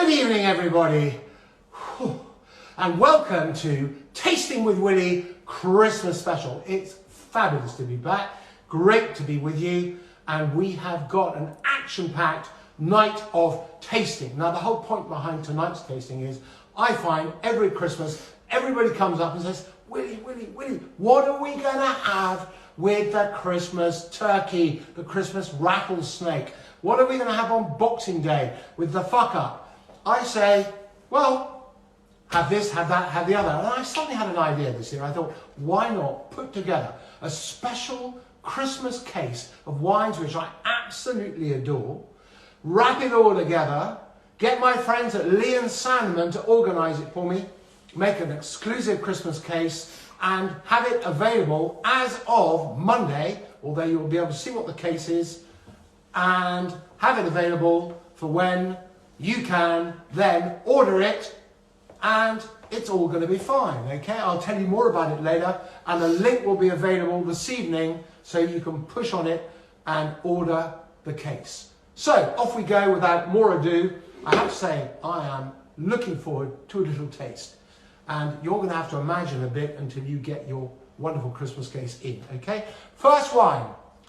Good evening, everybody, and welcome to Tasting with Willie Christmas Special. It's fabulous to be back, great to be with you, and we have got an action-packed night of tasting. Now, the whole point behind tonight's tasting is I find every Christmas, everybody comes up and says, Willie, what are we going to have with the Christmas turkey, the Christmas rattlesnake? What are we going to have on Boxing Day with the fuck-up? I say, well, have this, have that, have the other. And I suddenly had an idea this year. I thought, why not put together a special Christmas case of wines which I absolutely adore, wrap it all together, get my friends at Lee and Sandman to organise it for me, make an exclusive Christmas case, and have it available as of Monday, although you'll be able to see what the case is, and have it available for when you can then order it, and it's all going to be fine, okay? I'll tell you more about it later, and the link will be available this evening so you can push on it and order the case. So, off we go without more ado. I have to say, I am looking forward to a little taste. And you're going to have to imagine a bit until you get your wonderful Christmas case in, okay? First wine.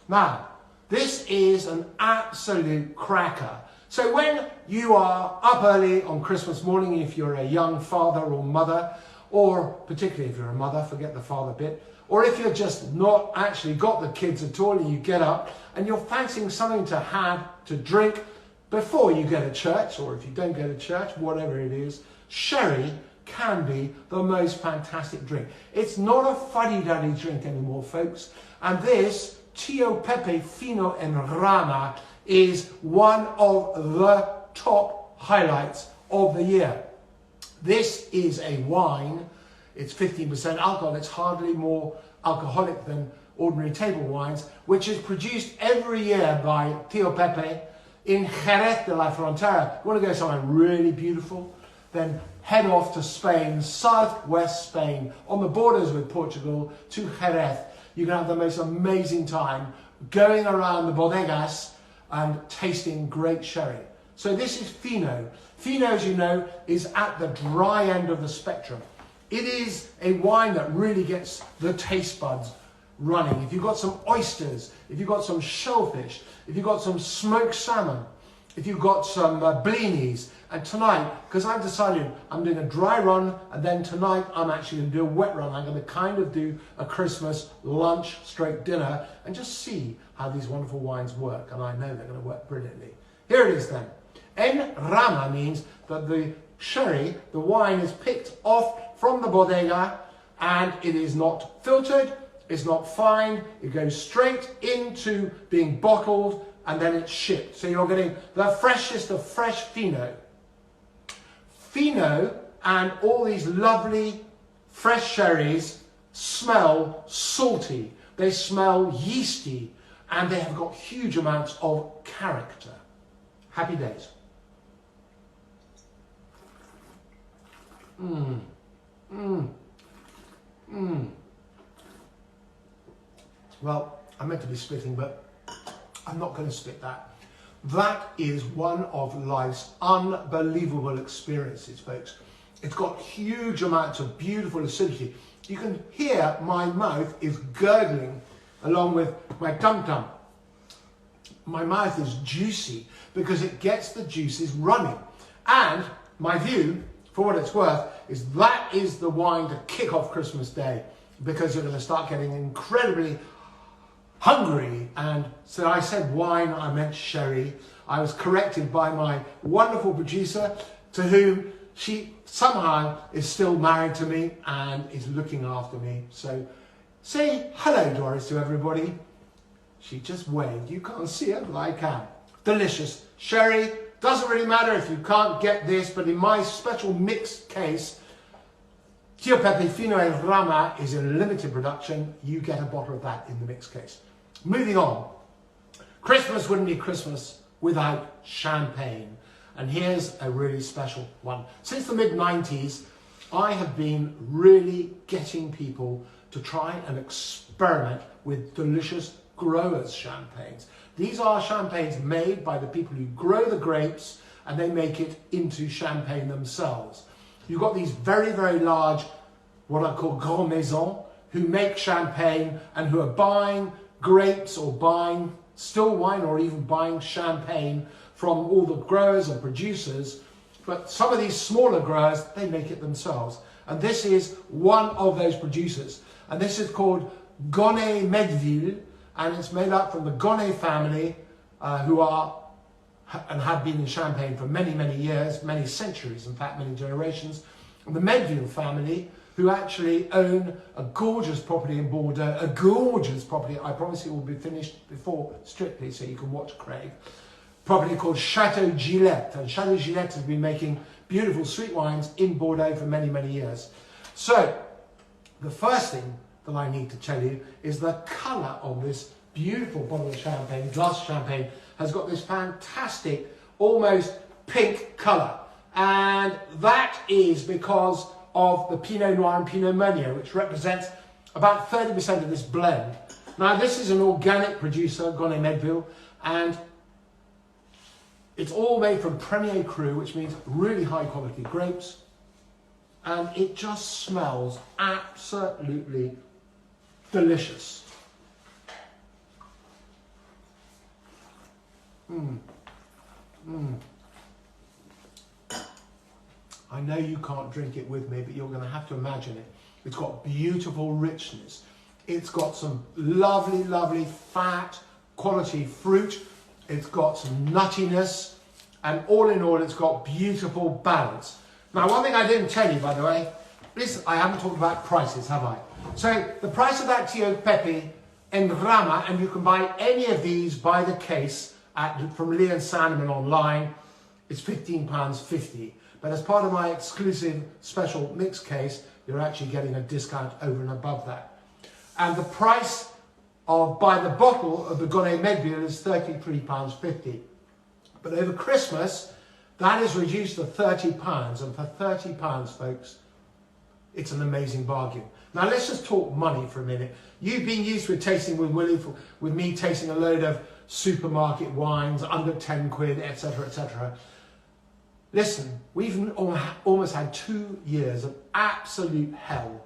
Now, this is an absolute cracker. So when you are up early on Christmas morning, if you're a young father or mother, or particularly if you're a mother, forget the father bit, or if you're just not actually got the kids at all and you get up and you're fancying something to have to drink before you go to church, or if you don't go to church, whatever it is, sherry can be the most fantastic drink. It's not a fuddy-duddy drink anymore, folks, and this Tio Pepe Fino en Rama is one of the top highlights of the year. This is a wine, it's 15% alcohol, it's hardly more alcoholic than ordinary table wines, which is produced every year by Tio Pepe in Jerez de la Frontera. You want to go somewhere really beautiful? Then head off to Spain, southwest Spain, on the borders with Portugal, to Jerez. You can have the most amazing time going around the bodegas and tasting great sherry. So this is Fino. Fino, as you know, is at the dry end of the spectrum. It is a wine that really gets the taste buds running. If you've got some oysters, if you've got some shellfish, if you've got some smoked salmon, if you've got some blinis, and tonight, because I've decided I'm doing a dry run, and then tonight I'm actually going to do a wet run. I'm going to kind of do a Christmas lunch straight dinner and just see how these wonderful wines work, and I know they're going to work brilliantly. Here it is then. En Rama means that the sherry, the wine, is picked off from the bodega, and it is not filtered, it's not fined, it goes straight into being bottled, and then it's shipped. So you're getting the freshest of fresh Fino. Fino and all these lovely fresh sherries smell salty, they smell yeasty, and they have got huge amounts of character. Happy days. Well, I meant to be spitting, but I'm not going to spit that. That is one of life's unbelievable experiences, folks. It's got huge amounts of beautiful acidity. You can hear my mouth is gurgling along with my tum-tum. My mouth is juicy because it gets the juices running. And my view, for what it's worth, is that is the wine to kick off Christmas Day, because you're going to start getting incredibly hungry. And so I said wine, I meant sherry. I was corrected by my wonderful producer, to whom she somehow is still married to me and is looking after me. So say hello, Doris, to everybody. She just waved. You can't see it, but I can. Delicious. Sherry, doesn't really matter if you can't get this, but in my special mixed case, Tio Pepe Fino e Rama is in limited production. You get a bottle of that in the mixed case. Moving on. Christmas wouldn't be Christmas without champagne. And here's a really special one. Since the mid-90s, I have been really getting people to try and experiment with delicious growers' champagnes. These are champagnes made by the people who grow the grapes and they make it into champagne themselves. You've got these very, very large, what I call grand maisons, who make champagne and who are buying grapes or buying still wine or even buying champagne from all the growers and producers. But some of these smaller growers, they make it themselves. And this is one of those producers. And this is called Gonnet-Medeville, and it's made up from the Gonnet family, who are and have been in Champagne for many, many years, many centuries, in fact, many generations. And the Medeville family, who actually own a gorgeous property in Bordeaux, a gorgeous property. I promise it will be finished before Strictly, so you can watch Craig. Property called Chateau Gillette, and Chateau Gillette has been making beautiful sweet wines in Bordeaux for many, many years. So, the first thing that I need to tell you is the colour of this beautiful bottle of champagne, glass of champagne, has got this fantastic, almost pink colour. And that is because of the Pinot Noir and Pinot Meunier, which represents about 30% of this blend. Now, this is an organic producer, Gonnet-Medeville, and it's all made from Premier Cru, which means really high quality grapes. And it just smells absolutely delicious. I know you can't drink it with me, but you're going to have to imagine it. It's got beautiful richness. It's got some lovely, lovely fat, quality fruit. It's got some nuttiness. And all in all, it's got beautiful balance. Now, one thing I didn't tell you, by the way, is I haven't talked about prices, have I? So, the price of that Tio Pepe en Rama, and you can buy any of these by the case from Lee and Sandeman online, is £15.50. But as part of my exclusive special mix case, you're actually getting a discount over and above that. And the price of by the bottle of the Gonnet-Medeville is £33.50. But over Christmas, that is reduced to £30. And for £30, folks, it's an amazing bargain. Now let's just talk money for a minute. You've been used with Tasting with Willie, with me tasting a load of supermarket wines under 10 quid, etc., etc. Listen, we've almost had 2 years of absolute hell,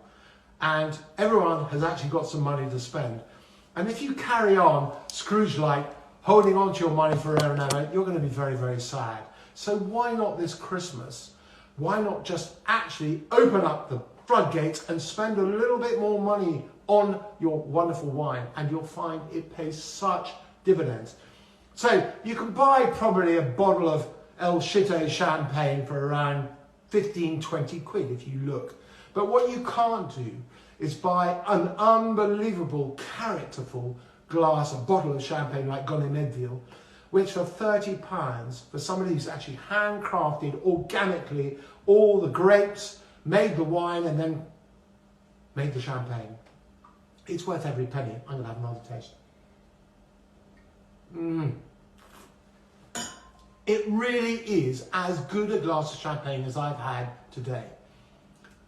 and everyone has actually got some money to spend. And if you carry on Scrooge-like, holding on to your money forever and ever, you're going to be very, very sad. So why not this Christmas? Why not just actually open up the floodgates and spend a little bit more money on your wonderful wine, and you'll find it pays such dividends. So you can buy probably a bottle of El Chito champagne for around 15, 20 quid if you look. But what you can't do is buy an unbelievable, characterful glass, a bottle of champagne like Gonnet-Medeville, which for £30, for somebody who's actually handcrafted organically all the grapes, made the wine and then made the champagne. It's worth every penny. I'm going to have another taste. It really is as good a glass of champagne as I've had today.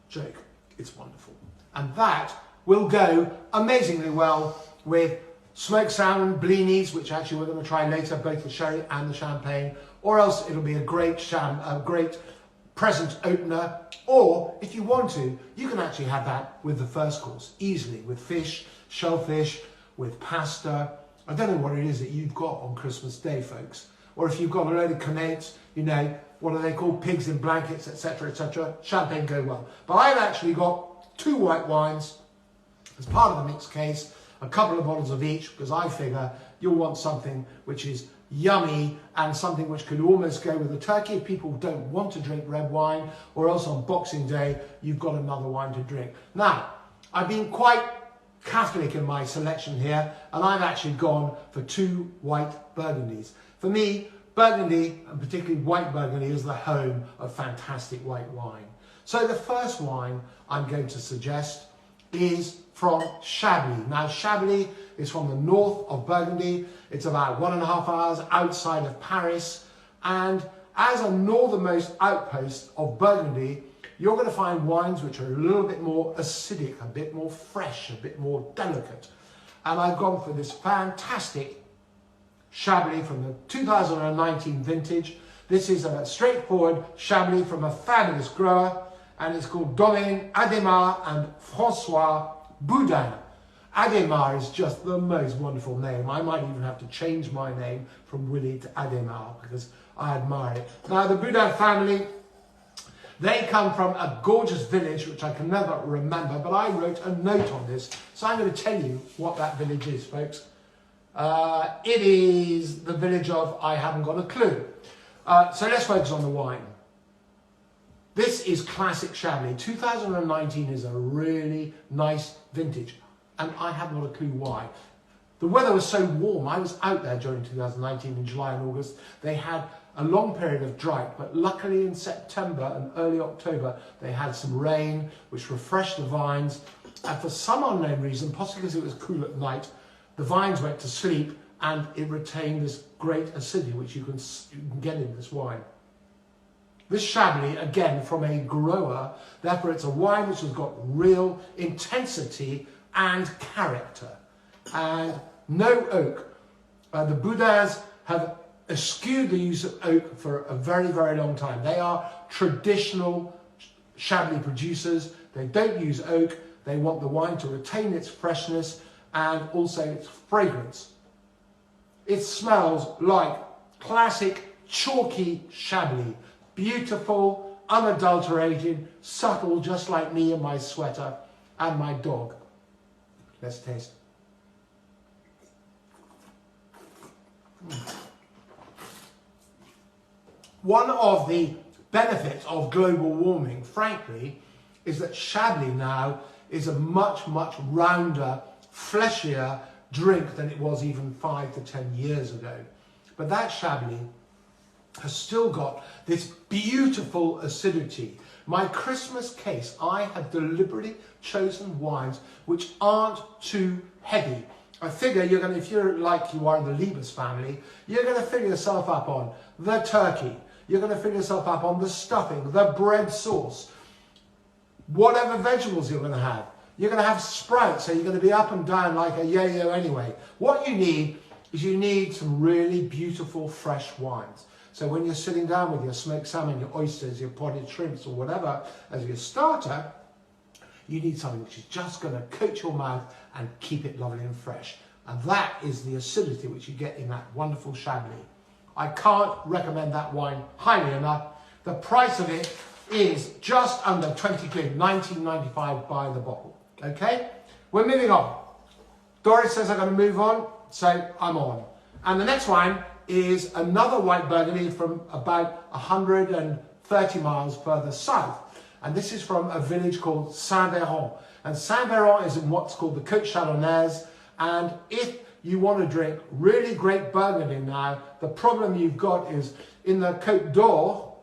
Joke, it's wonderful. And that will go amazingly well with smoked salmon blinis, which actually we're going to try later, both the sherry and the champagne, or else it'll be a great present opener. Or if you want to, you can actually have that with the first course easily, with fish, shellfish, with pasta. I don't know what it is that you've got on Christmas Day, folks. Or if you've got a load of canapes, you know, what are they called? Pigs in blankets, etc., etc. Champagne go well. But I've actually got 2 white wines as part of the mixed case, a couple of bottles of each, because I figure you'll want something which is yummy and something which could almost go with a turkey if people don't want to drink red wine, or else on Boxing Day, you've got another wine to drink. Now, I've been quite Catholic in my selection here, and I've actually gone for 2 white Burgundies. For me, Burgundy, and particularly white Burgundy, is the home of fantastic white wine. So the first wine I'm going to suggest is from Chablis. Now, Chablis is from the north of Burgundy. It's about 1.5 hours outside of Paris. And as a northernmost outpost of Burgundy, you're going to find wines which are a little bit more acidic, a bit more fresh, a bit more delicate. And I've gone for this fantastic Chablis from the 2019 vintage. This is a straightforward Chablis from a fabulous grower, and it's called Domaine Adhémar and François Boudin. Adhémar is just the most wonderful name. I might even have to change my name from Willie to Adhémar because I admire it. Now, the Boudin family, they come from a gorgeous village, which I can never remember, but I wrote a note on this, so I'm going to tell you what that village is, folks. It is the village of I haven't got a clue. So let's focus on the wine. This is classic Chablis. 2019 is a really nice vintage, and I have not a clue why. The weather was so warm. I was out there during 2019 in July and August. They had a long period of drought, but luckily in September and early October, they had some rain, which refreshed the vines. And for some unknown reason, possibly because it was cool at night, the vines went to sleep and it retained this great acidity, which you can get in this wine. This Chablis, again, from a grower, therefore it's a wine which has got real intensity and character. And no oak. The Boudins have eschewed the use of oak for a very, very long time. They are traditional Chablis producers. They don't use oak. They want the wine to retain its freshness and also its fragrance. It smells like classic chalky Chablis. Beautiful, unadulterated, subtle, just like me and my sweater and my dog. Let's taste. One of the benefits of global warming, frankly, is that Chablis now is a much, much rounder, fleshier drink than it was even 5 to 10 years ago. But that Chablis has still got this beautiful acidity. My Christmas case, I have deliberately chosen wines which aren't too heavy. I figure you're going to, if you're like you are in the Lebus family, you're going to fill yourself up on the turkey. You're going to fill yourself up on the stuffing, the bread sauce, whatever vegetables you're going to have. You're going to have sprouts, so you're going to be up and down like a yo-yo anyway. What you need is you need some really beautiful fresh wines. So when you're sitting down with your smoked salmon, your oysters, your potted shrimps or whatever as your starter, you need something which is just going to coat your mouth and keep it lovely and fresh. And that is the acidity which you get in that wonderful Chablis. I can't recommend that wine highly enough. The price of it is just under 20 quid, 19.95 by the bottle. Okay, we're moving on. Doris says I'm going to move on, so I'm on. And the next wine is another white Burgundy from about 130 miles further south. And this is from a village called Saint-Véran. And Saint-Véran is in what's called the Côte Chalonnaise. And if you want to drink really great Burgundy now, the problem you've got is in the Côte d'Or,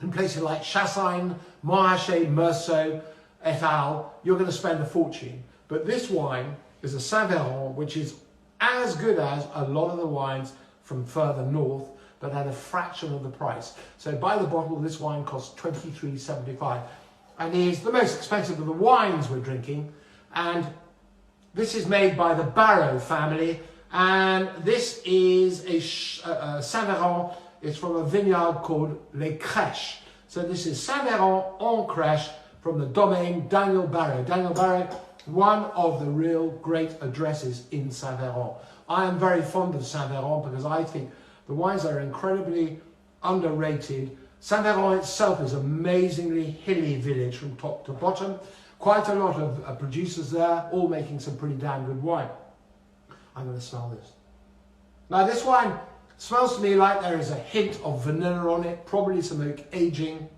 in places like Chassagne, Montrachet, Meursault, et al., you're going to spend a fortune. But this wine is a Saint-Véran, which is as good as a lot of the wines from further north, but at a fraction of the price. So by the bottle, this wine costs $23.75 and is the most expensive of the wines we're drinking. And this is made by the Barrow family, and this is a Saint-Véran. It's from a vineyard called Les Crèches. So this is Saint-Véran en Crèche from the domain Daniel Barrow. Daniel Barrow, one of the real great addresses in Saint-Véran. I am very fond of Saint-Véran because I think the wines are incredibly underrated. Saint-Véran itself is an amazingly hilly village from top to bottom. Quite a lot of producers there, all making some pretty damn good wine. I'm going to smell this. Now this wine smells to me like there is a hint of vanilla on it, probably some oak aging,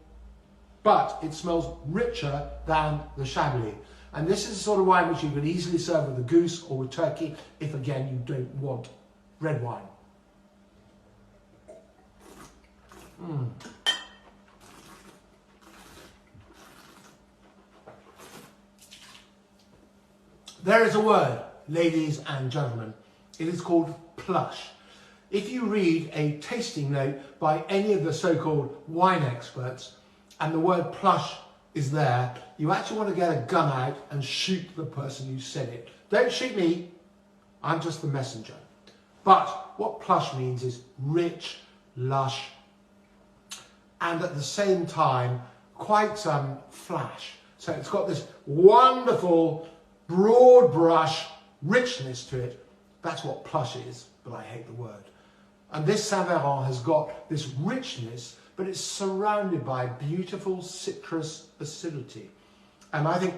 but it smells richer than the Chablis. And this is the sort of wine which you could easily serve with a goose or with turkey if, again, you don't want red wine. There is a word, ladies and gentlemen. It is called plush. If you read a tasting note by any of the so-called wine experts and the word plush is there, you actually want to get a gun out and shoot the person who said it. Don't shoot me, I'm just the messenger. But what plush means is rich, lush, and at the same time quite flash. So it's got this wonderful broad brush richness to it. That's what plush is, but I hate the word. And this Saint-Véran has got this richness, but it's surrounded by beautiful citrus acidity. And I think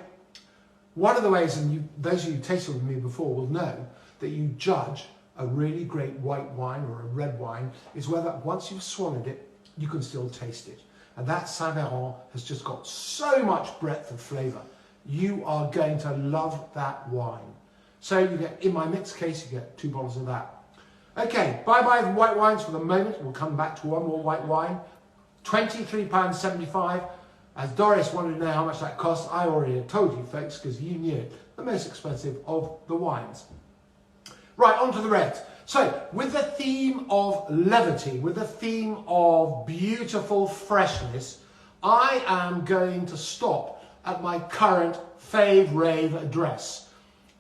one of the ways, and those of you who tasted with me before will know, that you judge a really great white wine or a red wine is whether once you've swallowed it, you can still taste it. And that Saint-Véran has just got so much breadth of flavour. You are going to love that wine. So you get, in my mixed case, you get 2 bottles of that. Okay, bye-bye the white wines for the moment. We'll come back to one more white wine. £23.75. As Doris wanted to know how much that cost, I already told you folks, because you knew it. The most expensive of the wines. Right, on to the reds. So, with the theme of levity, with the theme of beautiful freshness, I am going to stop at my current fave-rave address.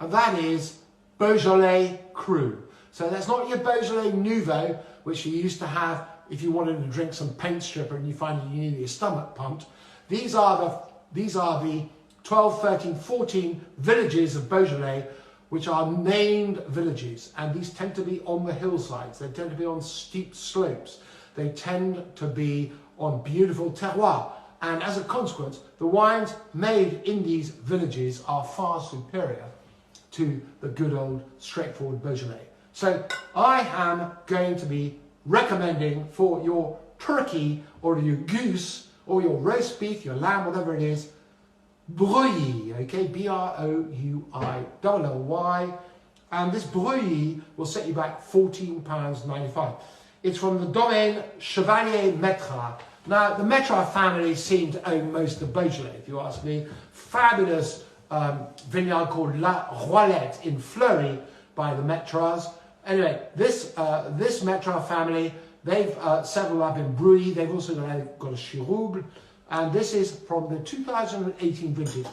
And that is Beaujolais Cru. So that's not your Beaujolais Nouveau, which you used to have if you wanted to drink some paint stripper and you find you needed your stomach pumped. These are the 12, 13, 14 villages of Beaujolais, which are named villages, and these tend to be on the hillsides. They tend to be on steep slopes. They tend to be on beautiful terroir, and as a consequence, the wines made in these villages are far superior to the good old straightforward Beaujolais. So I am going to be recommending for your turkey or your goose or your roast beef, your lamb, whatever it is, Brouilly, okay, B-R-O-U-I-L-L-Y, and this Brouilly will set you back £14.95. It's from the domain Chevalier Maître. Now, the Maître family seem to own most of Beaujolais, if you ask me. Fabulous vineyard called La Roilette in Fleury by the Maîtres. Anyway, this Maître family, they've settled up in Brouilly. They've also got a Chirouble. And this is from the 2018 vintage.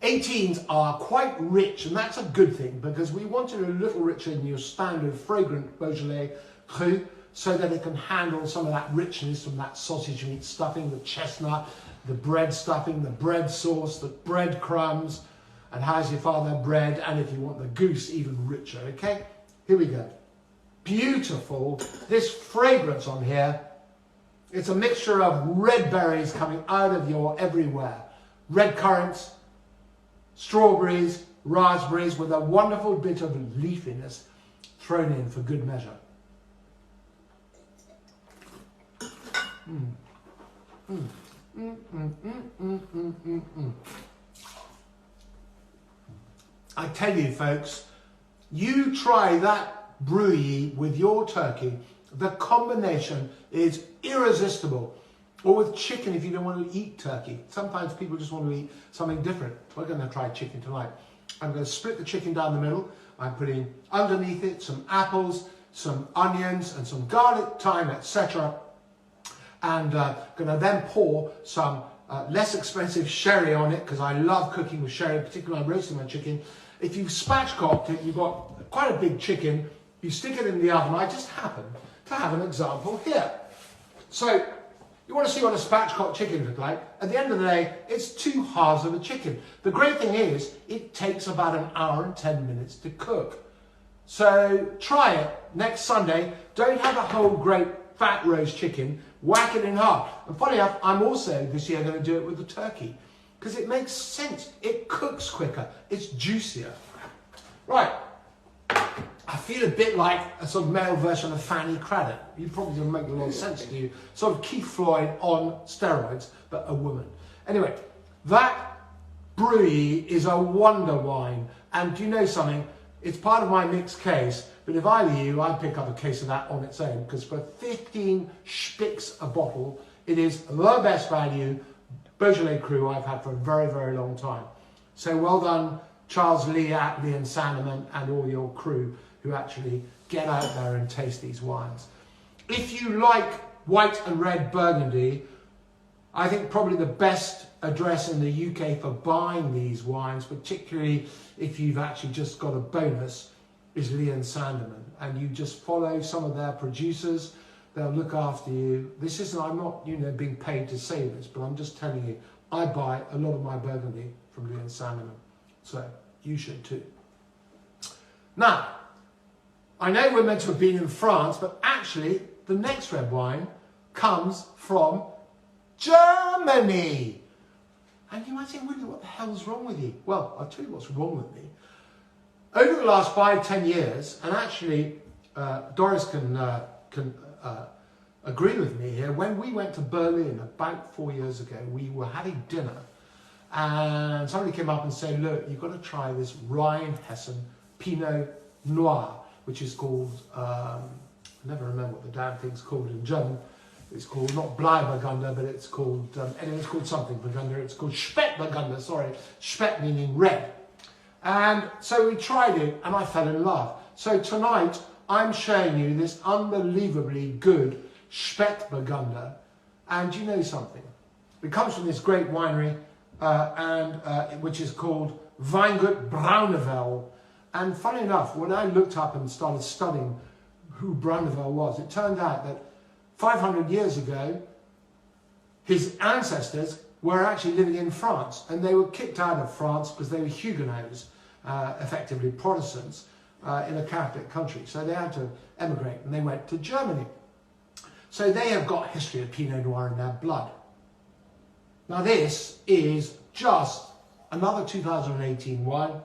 18s are quite rich, and that's a good thing, because we wanted a little richer than your standard fragrant Beaujolais Cru, so that it can handle some of that richness from that sausage meat stuffing, the chestnut, the bread stuffing, the bread sauce, the bread crumbs, and how's your father bread, and if you want the goose, even richer, okay? Here we go. Beautiful. This fragrance on here, it's a mixture of red berries coming out of your everywhere. Red currants, strawberries, raspberries, with a wonderful bit of leafiness thrown in for good measure. I tell you folks, you try that Brouilly with your turkey, the combination is irresistible. Or with chicken if you don't want to eat turkey. Sometimes people just want to eat something different. We're going to try chicken tonight. I'm going to split the chicken down the middle. I'm putting underneath it some apples, some onions and some garlic, thyme, etc. And going to then pour some less expensive sherry on it, because I love cooking with sherry, particularly when I'm roasting my chicken. If you've spatchcocked it, you've got quite a big chicken, you stick it in the oven. I just happen to have an example here. So you want to see what a spatchcock chicken looks like. At the end of the day, it's 2 halves of a chicken. The great thing is, it takes about an hour and 10 minutes to cook. So try it next Sunday. Don't have a whole great fat roast chicken. Whack it in half. And funny enough, I'm also this year going to do it with the turkey, because it makes sense. It cooks quicker. It's juicier. Right. I feel a bit like a sort of male version of Fanny Craddock. You probably don't make a lot of sense to you. Sort of Keith Floyd on steroids, but a woman. Anyway, that Brouilly is a wonder wine. And do you know something? It's part of my mixed case, but if I were you, I'd pick up a case of that on its own, because for 15 spicks a bottle, it is the best value Beaujolais Cru I've had for a very, very long time. So well done, Charles Lee, Attlee and Sandeman, and all your crew who actually get out there and taste these wines. If you like white and red Burgundy, I think probably the best address in the UK for buying these wines, particularly if you've actually just got a bonus, is Lee and Sandeman. And you just follow some of their producers They'll look after you. This isn't, I'm not, being paid to say this, but I'm just telling you, I buy a lot of my Burgundy from L&S Christmas. So you should too. Now, I know we're meant to have been in France, but actually the next red wine comes from Germany. And you might say, Willie, what the hell's wrong with you? Well, I'll tell you what's wrong with me. Over the last 5-10 years, and actually Doris can agree with me here, when we went to Berlin about 4 years ago, we were having dinner and somebody came up and said, look, you've got to try this Rheinhessen Pinot Noir, which is called, I never remember what the damn thing's called in German. It's called not Bleiburgunder, but it's called, anyway, it's called something Burgunder. It's called Spätburgunder, sorry. Spät meaning red. And so we tried it and I fell in love. So tonight I'm showing you this unbelievably good Spätburgunder. And you know something? It comes from this great winery, which is called Weingut Braunewell. And funny enough, when I looked up and started studying who Braunewell was, it turned out that 500 years ago, his ancestors were actually living in France, and they were kicked out of France because they were Huguenots, effectively Protestants, in a Catholic country. So they had to emigrate, and they went to Germany. So they have got history of Pinot Noir in their blood. Now this is just another 2018 wine.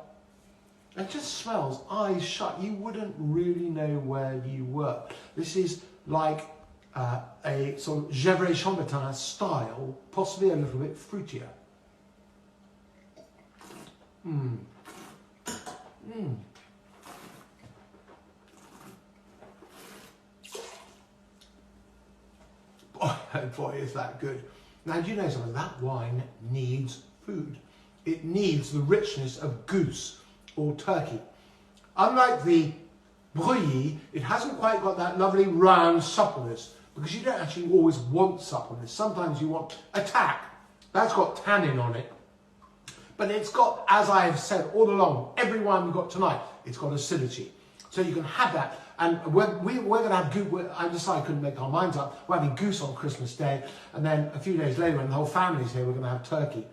It just smells eyes shut. You wouldn't really know where you were. This is like a sort of Gevrey Chambertin style, possibly a little bit fruitier. Boy, is that good. Now, do you know something? That wine needs food. It needs the richness of goose or turkey. Unlike the Brouilly, it hasn't quite got that lovely round suppleness, because you don't actually always want suppleness. Sometimes you want attack. That's got tannin on it. But it's got, as I've said all along, every wine we've got tonight, it's got acidity. So you can have that. And we're going to have goose. I decided I couldn't make our minds up. We're having goose on Christmas Day. And then a few days later, when the whole family's here, we're going to have turkey.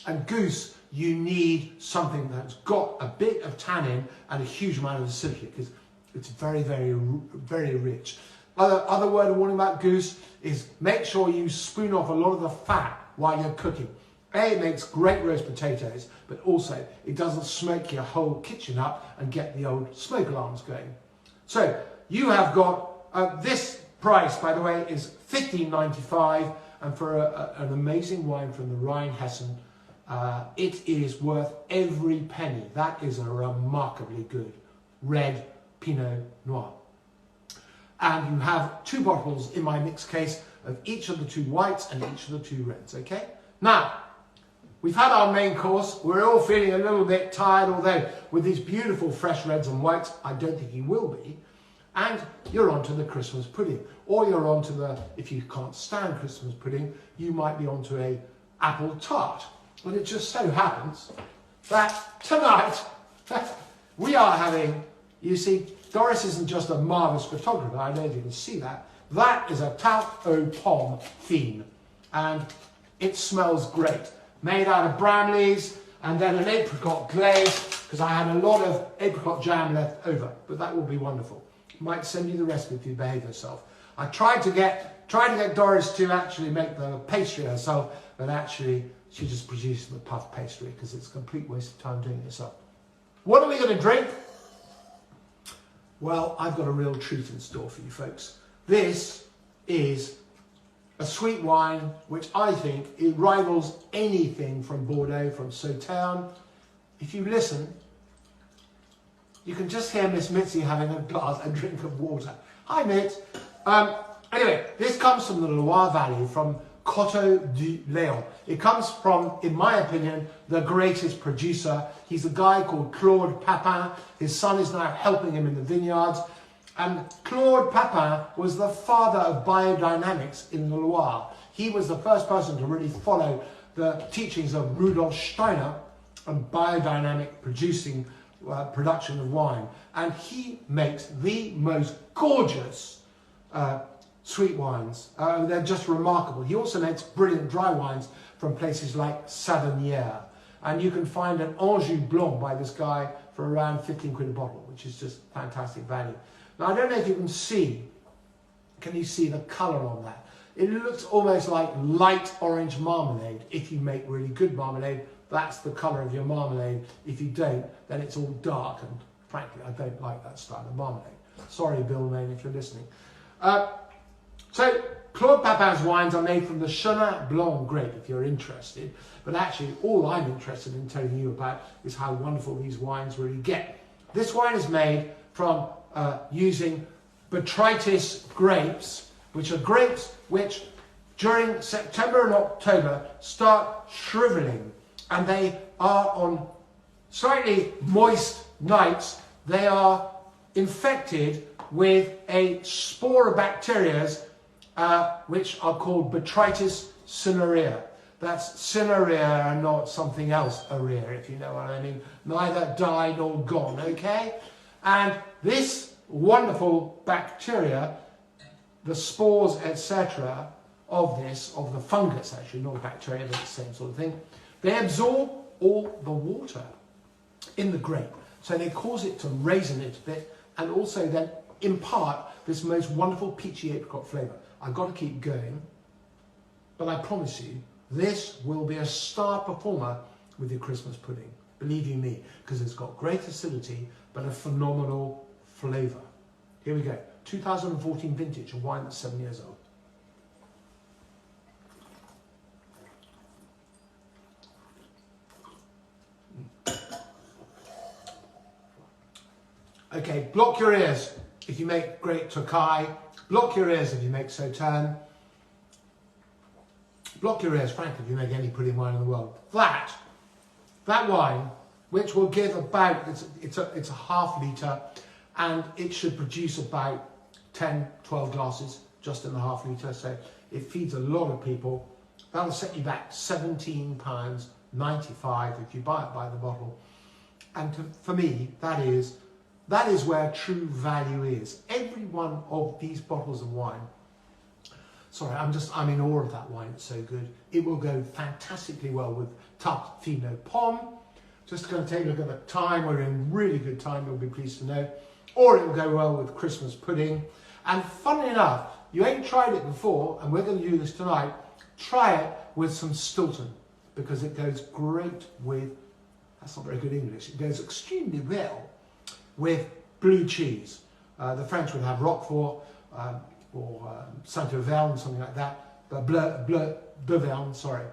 And goose, you need something that's got a bit of tannin and a huge amount of acidity, because it's very, very, very rich. Other word of warning about goose is make sure you spoon off a lot of the fat while you're cooking. It makes great roast potatoes, but also it doesn't smoke your whole kitchen up and get the old smoke alarms going. So you have got, this price, by the way, is $15.95, and for an amazing wine from the Rheinhessen, it is worth every penny. That is a remarkably good red Pinot Noir. And you have 2 bottles in my mixed case of each of the 2 whites and each of the 2 reds, okay? Now, we've had our main course. We're all feeling a little bit tired, although with these beautiful fresh reds and whites, I don't think you will be. And you're on to the Christmas pudding. Or you're on to the, if you can't stand Christmas pudding, you might be on to a apple tart. But it just so happens that tonight we are having, you see, Doris isn't just a marvellous photographer, I don't know if you can see that. That is a tarte aux pommes fine, and it smells great. Made out of bramleys and then an apricot glaze, because I had a lot of apricot jam left over, but that will be wonderful. Might send you the recipe if you behave yourself. I tried to get Doris to actually make the pastry herself, but actually she just produced the puff pastry, because it's a complete waste of time doing it yourself. What are we going to drink? Well, I've got a real treat in store for you folks. This is a sweet wine which I think it rivals anything from Bordeaux, from Sauternes. If you listen, you can just hear Miss Mitzi having a drink of water. Hi, Mitt. Anyway, this comes from the Loire Valley, from Coteau du Léon. It comes from, in my opinion, the greatest producer. He's a guy called Claude Papin. His son is now helping him in the vineyards. And Claude Papin was the father of biodynamics in the Loire. He was the first person to really follow the teachings of Rudolf Steiner on biodynamic production of wine. And he makes the most gorgeous sweet wines. They're just remarkable. He also makes brilliant dry wines from places like Savonier. And you can find an Anjou Blanc by this guy for around 15 quid a bottle, which is just fantastic value. Now, I don't know if you can you see the colour on that? It looks almost like light orange marmalade. If you make really good marmalade, that's the colour of your marmalade. If you don't, then it's all dark, and frankly, I don't like that style of marmalade. Sorry, Bill Main, if you're listening. So, Claude Papin's wines are made from the Chenin Blanc grape, if you're interested. But actually, all I'm interested in telling you about is how wonderful these wines really get. This wine is made from using botrytis grapes, which are grapes which, during September and October, start shriveling. And they are, on slightly moist nights, they are infected with a spore of bacteria which are called botrytis cinerea. That's cinerea and not something else, area, if you know what I mean. Neither die nor gone, okay? And this wonderful bacteria, the spores, etc., of the fungus actually, not the bacteria, but the same sort of thing, they absorb all the water in the grape. So they cause it to raisin it a bit, and also then impart this most wonderful peachy apricot flavour. I've got to keep going, but I promise you, this will be a star performer with your Christmas pudding. Believe you me, because it's got great acidity, but a phenomenal flavour. Here we go. 2014 vintage, a wine that's 7 years old. Okay, block your ears if you make great Tokai. Block your ears if you make Sauternes. Block your ears, frankly, if you make any pudding wine in the world. That wine, which will give about, it's a half litre, and it should produce about 10, 12 glasses just in the half litre, so it feeds a lot of people. That'll set you back £17.95 if you buy it by the bottle. And for me, that is where true value is. Every one of these bottles of wine, sorry, I'm in awe of that wine, it's so good. It will go fantastically well with tarte fine pomme. Just going to take a look at the time, we're in really good time, you'll be pleased to know. Or it will go well with Christmas pudding. And funnily enough, you ain't tried it before, and we're going to do this tonight, try it with some Stilton, because it goes great with, that's not very good English, it goes extremely well with blue cheese. The French would have Roquefort or Saint-Auvergne, something like that. Bleu d'Auvergne, sorry.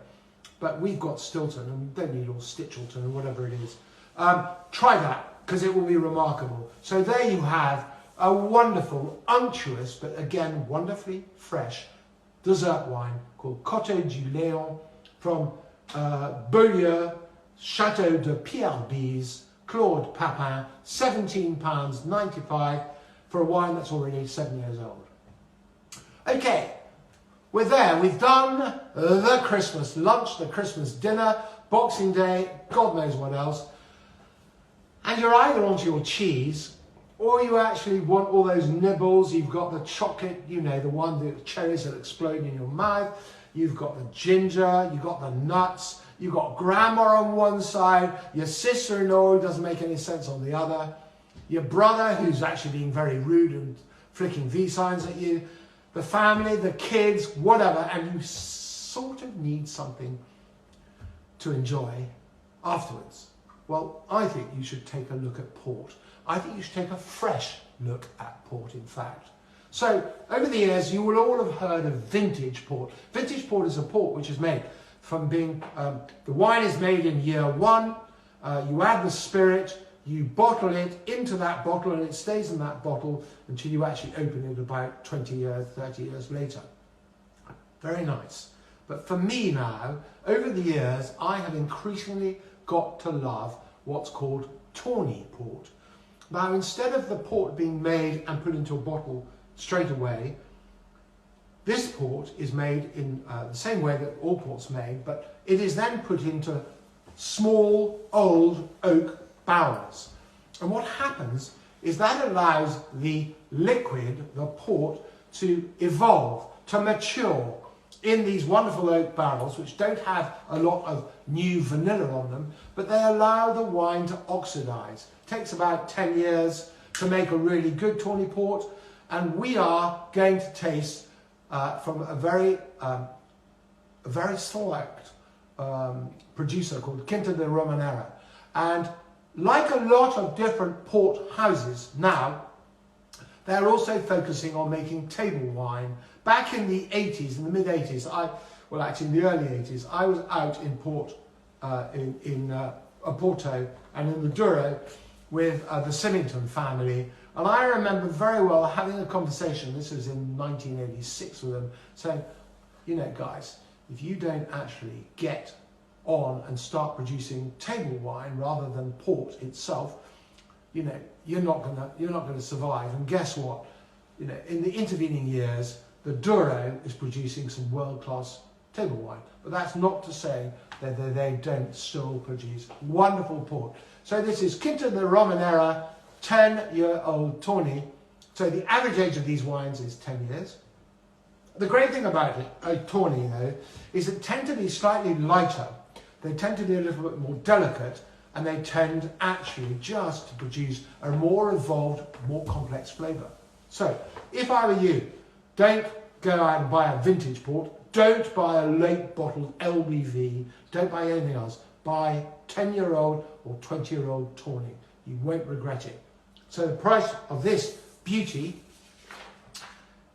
But we've got Stilton, and we don't need all Stitchelton or whatever it is. Try that, because it will be remarkable. So there you have a wonderful, unctuous, but again, wonderfully fresh dessert wine called Côte du Léon from Beaulieu, Château de Pierrebise, Claude Papin, £17.95 for a wine that's already 7 years old. Okay, we're there. We've done the Christmas lunch, the Christmas dinner, Boxing Day, God knows what else. And you're either onto your cheese, or you actually want all those nibbles. You've got the chocolate, you know, the one, the cherries that explode in your mouth. You've got the ginger, you've got the nuts. You've got grandma on one side, your sister-in-law who doesn't make any sense on the other, your brother who's actually being very rude and flicking V signs at you, the family, the kids, whatever, and you sort of need something to enjoy afterwards. Well, I think you should take a look at port. I think you should take a fresh look at port, in fact. So, over the years, you will all have heard of vintage port. Vintage port is a port which is made from being, the wine is made in year one, you add the spirit, you bottle it into that bottle, and it stays in that bottle until you actually open it about 20 years, 30 years later. Very nice. But for me now, over the years, I have increasingly got to love what's called tawny port. Now, instead of the port being made and put into a bottle straight away, this port is made in the same way that all port's made, but it is then put into small, old oak barrels. And what happens is that allows the liquid, the port, to evolve, to mature in these wonderful oak barrels, which don't have a lot of new vanilla on them, but they allow the wine to oxidize. It takes about 10 years to make a really good tawny port, and we are going to taste from a very select producer called Quinta de Romanera. And like a lot of different port houses now, they're also focusing on making table wine. Back in the 80s, in the mid 80s, well actually in the early 80s, I was out in Porto and in the Douro with the Symington family. And I remember very well having a conversation, this was in 1986 with them, saying, you know guys, if you don't actually get on and start producing table wine rather than port itself, you know, you're not gonna survive. And guess what? You know, in the intervening years, the Douro is producing some world-class table wine. But that's not to say that they don't still produce wonderful port. So this is Quinta de Romanera, 10-year-old tawny. So the average age of these wines is 10 years. The great thing about it, a tawny though, is it tend to be slightly lighter. They tend to be a little bit more delicate, and they tend actually just to produce a more evolved, more complex flavour. So, if I were you, don't go out and buy a vintage port, don't buy a late bottled LBV, don't buy anything else. Buy 10-year-old or 20-year-old tawny. You won't regret it. So the price of this beauty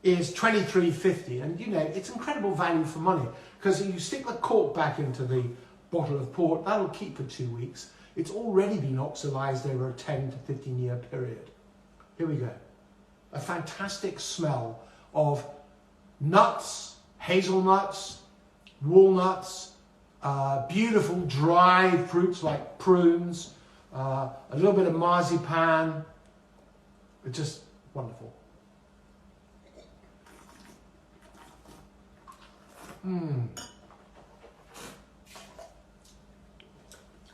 is $23.50, and you know, it's incredible value for money, because you stick the cork back into the bottle of port, that'll keep for 2 weeks. It's already been oxidized over a 10 to 15 year period. Here we go. A fantastic smell of nuts, hazelnuts, walnuts, beautiful dried fruits like prunes, a little bit of marzipan. It's just wonderful.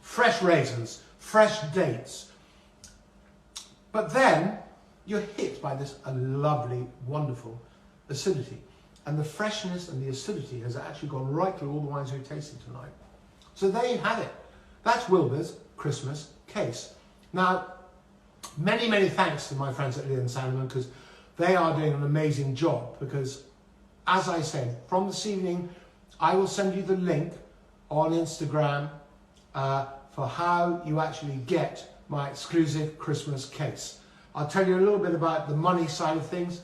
Fresh raisins, fresh dates. But then you're hit by this lovely, wonderful acidity. And the freshness and the acidity has actually gone right through all the wines we're tasting tonight. So there you have it. That's Wilbur's Christmas Case. Now, many, many thanks to my friends at L&S, because they are doing an amazing job. Because, as I said, from this evening, I will send you the link on Instagram for how you actually get my exclusive Christmas case. I'll tell you a little bit about the money side of things.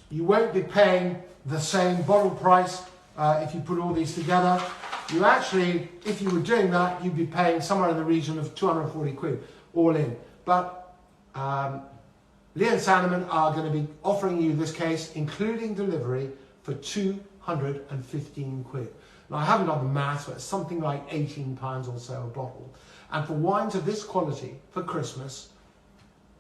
You won't be paying the same bottle price if you put all these together. You actually, if you were doing that, you'd be paying somewhere in the region of 240 quid all in. But L&S are going to be offering you this case, including delivery, for 215 quid. Now, I haven't done the maths, but it's something like £18 or so a bottle. And for wines of this quality for Christmas,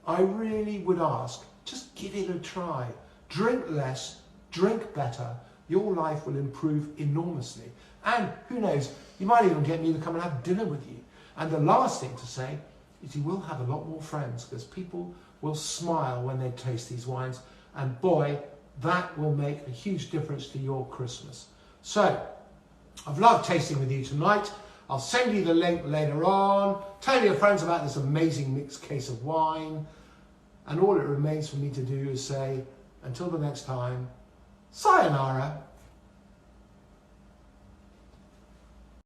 I really would ask, just give it a try. Drink less, drink better. Your life will improve enormously. And who knows, you might even get me to come and have dinner with you. And the last thing to say is you will have a lot more friends, because people will smile when they taste these wines. And boy, that will make a huge difference to your Christmas. So, I've loved tasting with you tonight. I'll send you the link later on. Tell your friends about this amazing mixed case of wine. And all it remains for me to do is say, until the next time, sayonara.